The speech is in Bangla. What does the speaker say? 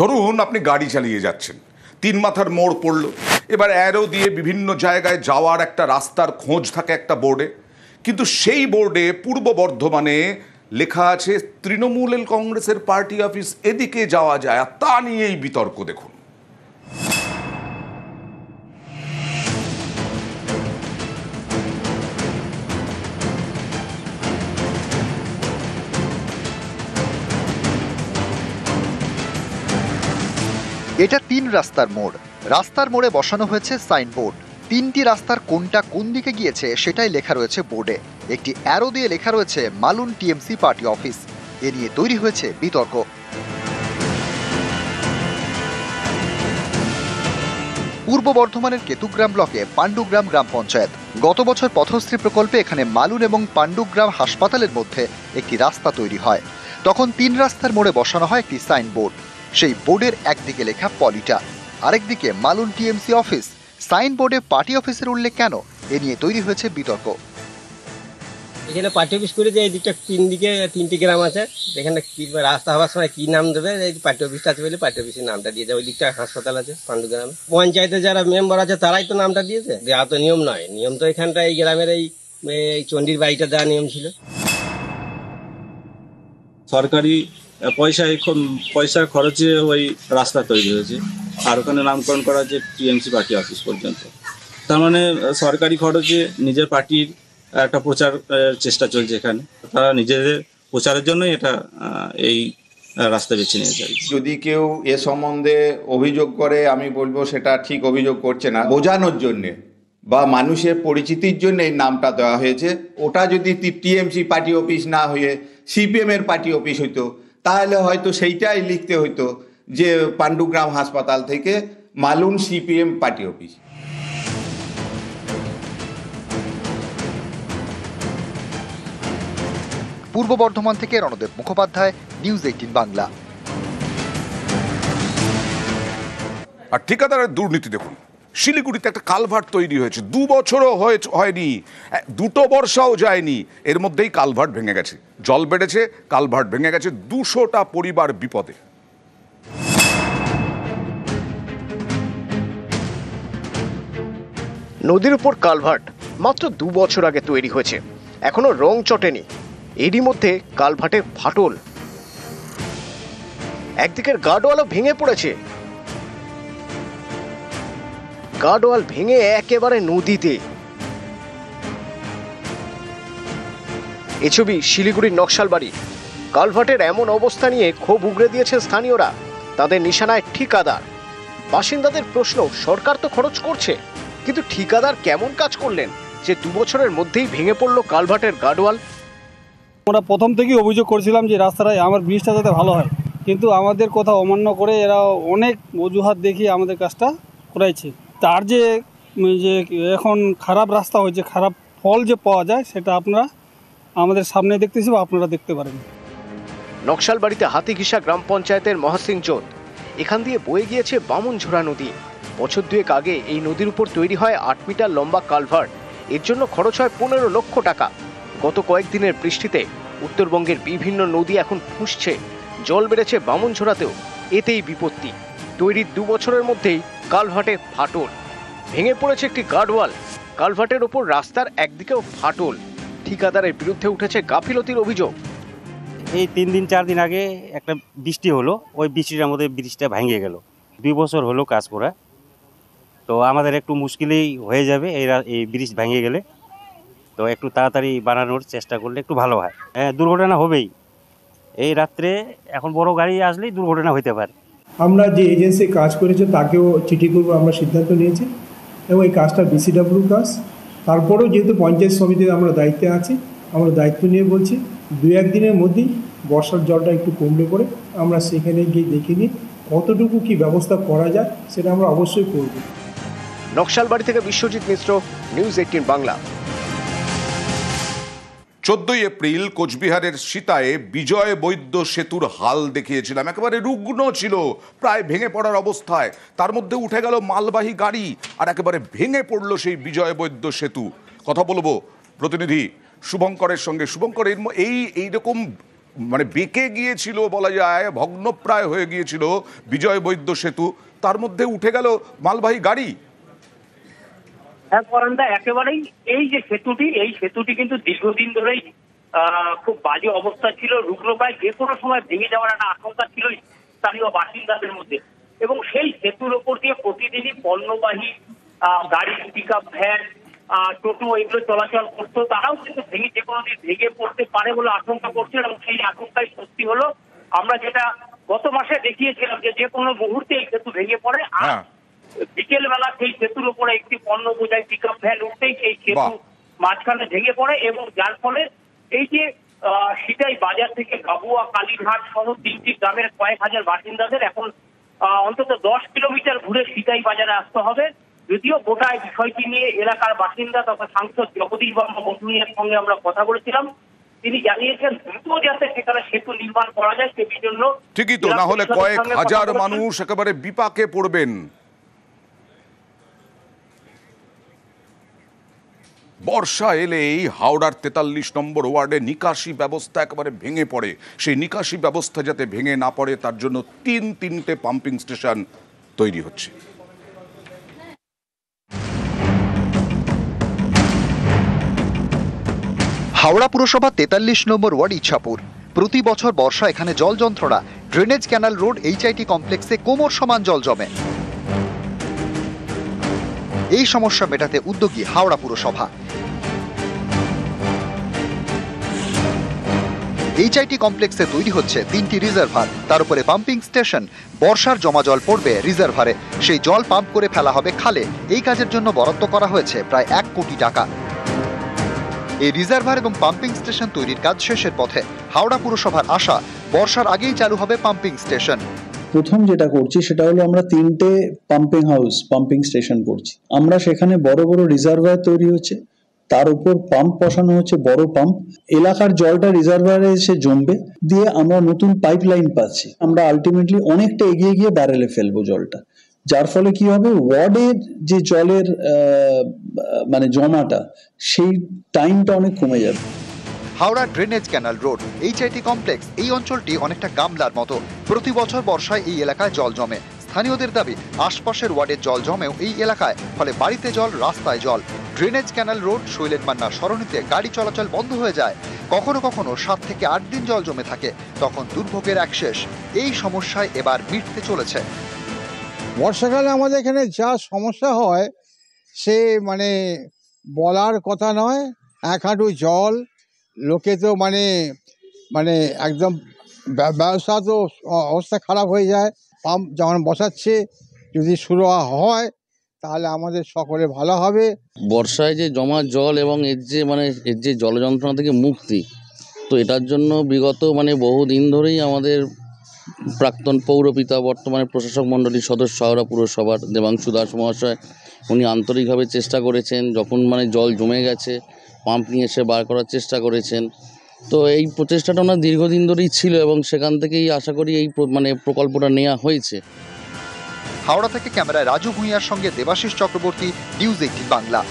ধরুন আপনি গাড়ি চালিয়ে যাচ্ছেন, তিন মাথার মোড় পড়ল, এবার অ্যারো দিয়ে বিভিন্ন জায়গায় যাওয়ার একটা রাস্তার খোঁজ থাকে একটা বোর্ডে, কিন্তু সেই বোর্ডে পূর্ব বর্ধমানে লেখা আছে তৃণমূল কংগ্রেসের পার্টি অফিস, এদিকে যাওয়া যায়, আর তা নিয়েই বিতর্ক। দেখুন, এটা তিন রাস্তার মোড়। রাস্তার মোড়ে বসানো হয়েছে সাইনবোর্ড। তিনটি রাস্তার কোনটা কোন দিকে গিয়েছে সেটাই লেখা রয়েছে বোর্ডে। একটি অ্যারো দিয়ে লেখা রয়েছে মালুন টিএমসি পার্টি অফিস। এ নিয়ে তৈরি হয়েছে বিতর্ক। পূর্ব বর্ধমানের কেতুগ্রাম ব্লকে পাণ্ডুগ্রাম গ্রাম পঞ্চায়েত গত বছর পথশ্রী প্রকল্পে এখানে মালুন এবং পাণ্ডুগ্রাম হাসপাতালের মধ্যে একটি রাস্তা তৈরি হয়। তখন তিন রাস্তার মোড়ে বসানো হয় একটি সাইনবোর্ড। সেই বোর্ডের একদিকে লেখা পলিটা, আরেকদিকে মালুন টিএমসি অফিস। সাইনবোর্ডে পার্টি অফিসের উল্লেখ কেন, এ নিয়ে তৈরি হয়েছে বিতর্ক। এখানে পার্টি অফিস করে যে এই দিকটা তিনটি গ্রাম আছে, এখানে কি রাস্তা হওয়ার সময় কি নাম দেবে, এই পার্টি অফিসটা আছে বলে পার্টি অফিসের নামটা দিয়েছে। ওই দিকটা হাসপাতাল আছে পাণ্ডুগ্রাম। পঞ্চায়েতের যারা মেম্বার আছে তারাই তো নামটা দিয়েছে, দেওয়া তো নিয়ম নয়। নিয়ম তো এখানটা এই গ্রামের এই চণ্ডীর বাড়িটা দেওয়া নিয়ম ছিল। সরকারি পয়সা খরচে ওই রাস্তা তৈরি হয়েছে, আর ওখানে নামকরণ করা হয়েছে টিএমসি পার্টি অফিস পর্যন্ত। তার মানে সরকারি খরচে নিজের পার্টির একটা প্রচার চেষ্টা চলছে এখানে। তারা নিজেদের প্রচারের জন্যই এই রাস্তা বেছে নিয়েছে। যদি কেউ এ সম্বন্ধে অভিযোগ করে, আমি বলবো সেটা ঠিক অভিযোগ করছে না, বোঝানোর জন্যে বা মানুষের পরিচিতির জন্য এই নামটা দেওয়া হয়েছে। ওটা যদি টিএমসি পার্টি অফিস না হয়ে সিপিএমের পার্টি অফিস হইতো, তাহলে হয়তো সেইটাই লিখতে হইতো যে পাণ্ডুগ্রাম হাসপাতাল থেকে মালুন সিপিএম পার্টি অফিস। পূর্ব বর্ধমান থেকে রণদেব মুখোপাধ্যায়, নিউজ 18 বাংলা। আর ঠিকাদারের দুর্নীতি দেখুন, শিলিগুড়িতে একটা কালভার্ট তৈরি হয়েছে, 2 বছরও হয়নি, 2টো বর্ষাও যায়নি, এর মধ্যেই কালভার্ট ভেঙে গেছে। জল বেড়েছে, কালভার্ট ভেঙে গেছে, 200টা পরিবার বিপদে। নদীর উপর কালভার্ট মাত্র 2 বছর আগে তৈরি হয়েছে, এখনো রং চটেনি। এরই মধ্যে কালভার্টে ফাটল, একদিকের গার্ডওয়ালও ভেঙে পড়েছে। গার্ডওয়াল ভেঙে একেবারে নদীতে। এ ছবি শিলিগুড়ির নকশালবাড়ি। কালভার্টের এমন অবস্থা নিয়ে ক্ষোভ উগরে দিয়েছে স্থানীয়রা। তাদের নিশানায় ঠিকাদার। বাসিন্দাদের প্রশ্ন, সরকার তো খরচ করছে, কিন্তু ঠিকাদার কেমন কাজ করলেন যে 2 বছরের মধ্যেই ভেঙে পড়ল কালভার্টের গার্ডওয়াল? আমরা প্রথম থেকেই অভিযোগ করেছিলাম যে রাস্তাটা, আমার ব্রিজটা যাতে ভালো হয়, কিন্তু আমাদের কথা অমান্য করে এরা অনেক অজুহাত দেখিয়ে আমাদের কাজটা করাইছে। তার যে এখন খারাপ রাস্তা হয়েছে, খারাপ ফল যে পাওয়া যায় সেটা আপনারা আমাদের সামনে দেখতেছি বা আপনারা দেখতে পারেন। নকশালবাড়িতে হাতিঘিসা গ্রাম পঞ্চায়েতের মহাসিং জোন, এখান দিয়ে বয়ে গিয়েছে বামুনঝোড়া নদী। বছর 2 আগে এই নদীর উপর তৈরি হয় 8 মিটার লম্বা কালভার্ট। এর জন্য খরচ হয় 15 লক্ষ টাকা। গত কয়েকদিনের বৃষ্টিতে উত্তরবঙ্গের বিভিন্ন নদী এখন ফুঁসছে, জল বেড়েছে বামুনঝোড়াতেও। এতেই বিপত্তি। তৈরির 2 বছরের মধ্যেই কালভার্টে ফাটল, ভেঙে পড়েছে একটি গার্ডওয়াল। কালভার্টের ওপর রাস্তার একদিকেও ফাটল। ঠিকাদারের বিরুদ্ধে উঠেছে গাফিলতির অভিযোগ। এই 3 দিন 4 দিন আগে একটা বৃষ্টি হলো, ওই বৃষ্টির মধ্যে ব্রিজটা ভেঙে গেল। 2 বছর হলো কাজ করা, তো আমাদের একটু মুশকিলেই হয়ে যাবে এই ব্রিজ ভেঙে গেলে। তো একটু তাড়াতাড়ি বানানোর চেষ্টা করলে একটু ভালো হয়। দুর্ঘটনা হবেই, এই রাত্রে এখন বড় গাড়ি আসলেই দুর্ঘটনা হতে পারে। আমরা যে এজেন্সি কাজ করেছে তাকেও চিঠি করব, আমরা সিদ্ধান্ত নিয়েছি, এবং এই কাজটা বিসিডব্লিউ কাজ। তারপরেও যেহেতু পঞ্চায়েত সমিতিতে আমরা দায়িত্বে আছি, আমরা দায়িত্ব নিয়ে বলছি 2-1 দিনের মধ্যেই বর্ষার জলটা একটু কমলে পড়ে আমরা সেখানে গিয়ে দেখে নিই কতটুকু কি ব্যবস্থা করা যায়, সেটা আমরা অবশ্যই করব। নকশালবাড়ি থেকে বিশ্বজিৎ মিশ্র, নিউজ 18 বাংলা। 14 এপ্রিল কোচবিহারের সীতায় বিজয় বৈদ্য সেতুর হাল দেখিয়েছিলাম। একেবারে রুগ্ন ছিল, প্রায় ভেঙে পড়ার অবস্থায়। তার মধ্যে উঠে গেল মালবাহী গাড়ি, আর একেবারে ভেঙে পড়ল সেই বিজয় বৈদ্য সেতু। কথা বলবো প্রতিনিধি শুভঙ্করের সঙ্গে। শুভঙ্কর, এইরকম মানে বেঁকে গিয়েছিল বলা যায়, ভগ্নপ্রায় হয়ে গিয়েছিল বিজয় বৈদ্য সেতু, তার মধ্যে উঠে গেল মালবাহী গাড়ি। হ্যাঁ পরানদা, একেবারেই এই যে সেতুটি, এই সেতুটি কিন্তু দীর্ঘদিন ধরেই খুব বাজে অবস্থা ছিল, রুগ্নপ্রায় যে কোনো সময় ভেঙে যাওয়ার একটা আশঙ্কা ছিল স্থানীয় বাসিন্দাদের মধ্যে। এবং সেই সেতুর ওপর দিয়ে প্রতিদিনই পণ্যবাহী গাড়ি, পিকআপ ভ্যান, টোটো এগুলো চলাচল করতো। তারাও কিন্তু যে কোনো দিন ভেঙে পড়তে পারে বলে আশঙ্কা করছিল, এবং সেই আশঙ্কাই সত্যি হলো। আমরা যেটা গত মাসে দেখিয়েছিলাম যে কোনো মুহূর্তে এই সেতু ভেঙে পড়ে, আর বিকেল বেলা সেই সেতুর উপরে একটি পণ্য বোঝাই পিকআপ ভ্যান উঠতেই সেই সেতু মাঝখানে ভেঙে পড়ে, এবং যার ফলে এই যে সিটাই বাজার থেকে গাবুয়া, কালীঘাট সহ 3টি গ্রামের কয়েক হাজার বাসিন্দাদের এখন অন্তত 10 কিলোমিটার ঘুরে সিটাই বাজারে আসতে হবে। যদিও গোটা বিষয়টি নিয়ে এলাকার বাসিন্দা তথা সাংসদ জগদীশ বর্মা বসুনিয়ার সঙ্গে আমরা কথা বলেছিলাম। তিনি জানিয়েছেন দ্রুত যাতে সেখানে সেতু নির্মাণ করা যায় সেই জন্য। ঠিকই তো, না হলে কয়েক হাজার মানুষ একেবারে বিপাকে পড়বেন। বর্ষা এলেই হাওড়ার 43 নম্বর ওয়ার্ডে নিকাশি ব্যবস্থা একেবারে ভেঙে পড়ে। সেই নিকাশি ব্যবস্থা যাতে ভেঙে না পড়ে তার জন্য তিনটে পাম্পিং স্টেশন তৈরি হচ্ছে। হাওড়া পুরসভা 43 নম্বর ওয়ার্ড ইচ্ছাপুর। প্রতি বছর বর্ষা এখানে জল যন্ত্রণা। ড্রেনেজ ক্যানাল রোড এইচআইটি কমপ্লেক্সে কোমর সমান জল জমে। এই সমস্যা মেটাতে উদ্যোগী হাওড়া পুরসভা। এইচআইটি কমপ্লেক্সে তৈরি হচ্ছে 3টি রিজার্ভার, তার উপরে পাম্পিং স্টেশন। বর্ষার জমা জল পড়বে রিজার্ভারে, সেই জল পাম্প করে ফেলা হবে খালে। এই কাজের জন্য বরাদ্দ করা হয়েছে প্রায় 1 কোটি টাকা। এই রিজার্ভার এবং পাম্পিং স্টেশন তৈরির কাজ শেষের পথে। হাওড়া পুরসভার আশা বর্ষার আগেই চালু হবে পাম্পিং স্টেশন। প্রথম যেটা করছি সেটা হলো আমরা 3টে পাম্পিং স্টেশন করছি। আমরা সেখানে বড় বড় রিজার্ভার তৈরি হচ্ছে, তার উপর পাম্প বসানো হচ্ছে, বড় পাম্প। এলাকার জলটা রিজার্ভারে এসে জমবে, দিয়ে আমরা নতুন পাইপলাইন পাচ্ছি। আমরা আলটিমেটলি অনেকটা এগিয়ে গিয়ে ব্যারেলে ফেলবো জলটা, যার ফলে কি হবে, ওয়ার্ডের যে জলের মানে জমাটা সেই টাইমটা অনেক কমে যাবে। Howrah drainage canal road HIT complex, এই অঞ্চলটি অনেকটা গামলার মতো। প্রতি বছর বর্ষায় এই এলাকায় জল জমে। স্থানীয়দের দাবি আশপাশের ওয়ার্ডের জল জমেও এই এলাকায়, ফলে বাড়িতে জল, রাস্তায় জল। Drainage canal road Shailen Manna সরণিতে গাড়ি চলাচল বন্ধ হয়ে যায়। কখনো কখনো 7 থেকে 8 দিন জল জমে থাকে, তখন দুর্ভোগের এক শেষ। এই সমস্যায় এবার মিটতে চলেছে। বর্ষাকালে আমাদের এখানে যা সমস্যা হয় সে মানে বলার কথা নয়। 1 হাঁটু জল, লোকে তো মানে একদম ব্যবসা তো অবস্থা খারাপ হয়ে যায়। পাম্প যখন বসাচ্ছে যদি শুরু হয় তাহলে আমাদের সকলে ভালো হবে। বর্ষায় যে জমা জল এবং এর যে জল যন্ত্রণা থেকে মুক্তি, তো এটার জন্য বিগত বহুদিন ধরেই আমাদের প্রাক্তন পৌরপিতা, বর্তমানে প্রশাসক মণ্ডলীর সদস্য হাওড়া পুরসভার দেবাংশু দাস মহাশয়, উনি আন্তরিকভাবে চেষ্টা করেছেন। যখন জল জমে গেছে, পাম্প নিয়ে এসে বার করার চেষ্টা করেছেন। তো এই প্রচেষ্টাটা ওনার দীর্ঘদিন ধরেই ছিল, এবং সেখান থেকেই আশা করি এই প্রকল্পটা নেওয়া হয়েছে। হাওড়া থেকে ক্যামেরায় রাজু ভূঁইয়ার সঙ্গে দেবাশিস চক্রবর্তী, নিউজ 18 বাংলা।